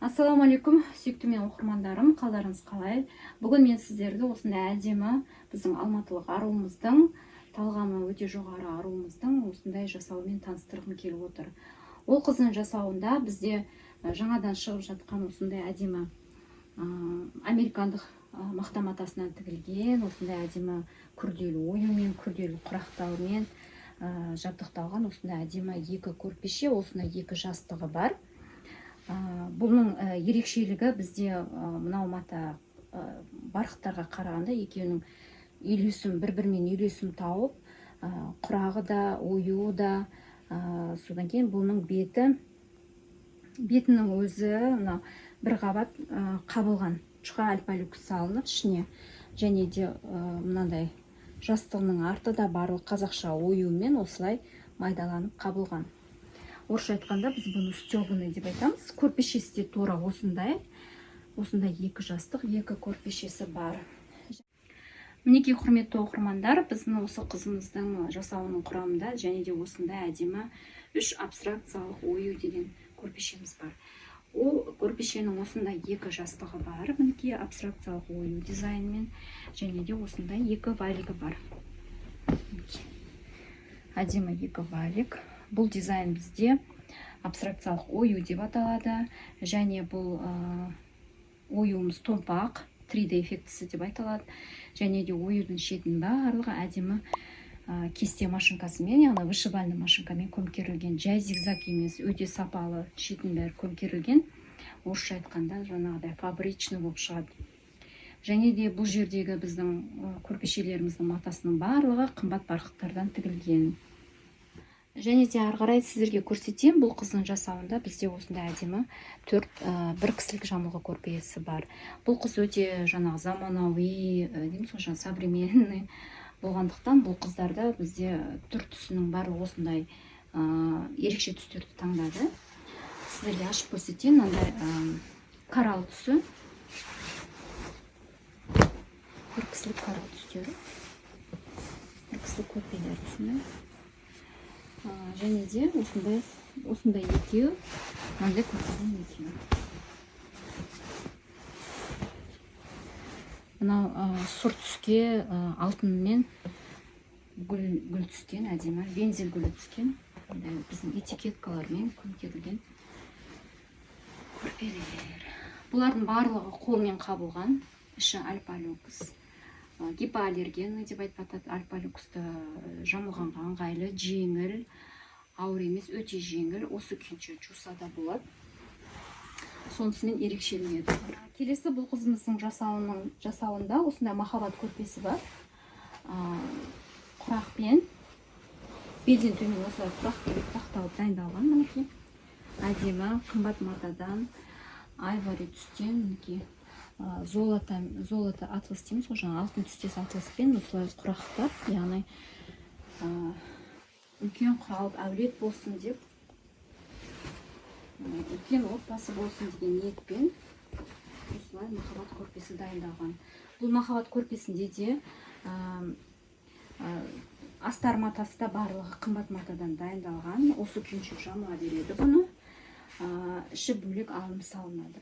Ассаламу алейкум, сүйікті мен оқырмандарым, қалдарыңыз қалай? Бүгін мен сіздерді осындай әдемі біздің алматылық аруымыздың, талғамы өте жоғары аруымыздың осындай жасауымен таныстырғым келіп отыр. Ол қыздың жасауында бізде жаңадан шығып жатқан осындай әдемі американдық мақта матасынан тігілген, осындай әдемі күрделі оюмен, күрделі құрақтаумен жабдықталған осындай әдемі екі көрпеше, осындай екі жастығы бар. Бұның ерекшелігі бізде мынау мата барқыттарға қарағанда екеуінің бір-бірімен үйлесім тауып, құрағы да, ою да, содан кейін бұның бетінің өзі бір қабат қабылған жұқа альпалюкс салынып ішіне, және де мынандай жастығының арты да барлық қазақша оюмен осылай майдаланып қабылған. Орысша айтқанда біз бұны стёбаны деп айтамыз. Көрпешесі де тура осындай екі жастық, екі көрпешесі бар. Мінекей құрметті оқырмандар, біздің осы қызымыздың жасауының құрамында және де осындай әдемі үш абстракциялық ою деген көрпешеміз бар. Ол көрпешенің осындай екі жастығы бар, мінекей абстракциялық ою дизайнмен, және де осындай екі валигі бар. Әдемі екі валик. Бұл дизайн бізде абстракциялық ою деп аталады, және бұл оюымыз томпақ, 3D эффектісі деп айтылады, және де оюдың шетін барлығы әдемі кесте машинкасымен, яғни вышивальный машинкамен көмкерілген, жай зигзаг емес, өте сапалы, шетін бәрі көмкерілген, орысша айтқанда жаңағыдай фабричный болып шығады. Және де бұл жердегі біздің көрпешелеріміздің матасының барлығы қымбат барқыттардан тігілген. Және де ары қарай сіздерге көрсетем, бұл қыздың жасауында бізде осындай әдемі бір кісілік жамылғы көрпесі бар. Бұл қыз өте жаңағы заманауи, современный болғандықтан бұл қыздарда бізде түр түсінің барлығы осындай ерекше түстерді таңдады. Сіздерге ашып көрсетейін, мынандай коралл түсі, бір кісілік коралл түстері, бір кісілік көрпелер түсіне. Және де осындай екеу, мынандай көрпеден екеу. Мынау сұр түске алтынмен гүл түскен, әдемі вензель гүлі түскен, біздің этикеткалармен көмкерілген көрпелер. Бұлардың барлығы қолмен қабылған, іші альпалюкс. Гипоаллергенный деп айтады, альпалюксты жамылғанға ыңғайлы, жеңіл, ауыр емес, өте жеңіл, осы күйінше жусада болады. Сонысымен ерекшеленеді. Келесі бұл қызымыздың жасауында осындай махаббат көрпесі бар. Құрақпен, белден төмен осылай құрақ керек тақталып дайындалған, мінекей. Әдемі, қымбат матадан, айвори түстен, мінекей. Золото атлас дейміз, жаңа алтын түстес атласпен осылай құрақтап, яғни үлкен құралып әулет болсын деп, үлкен отбасы болсын деген ниетпен осылай махаббат көрпесі дайындалған. Бұл махаббат көрпесінде де астар матасы да барлығы қымбат матадан дайындалған. Осы күйінше жамыла береді бұны. Іші бөлек алым салынады.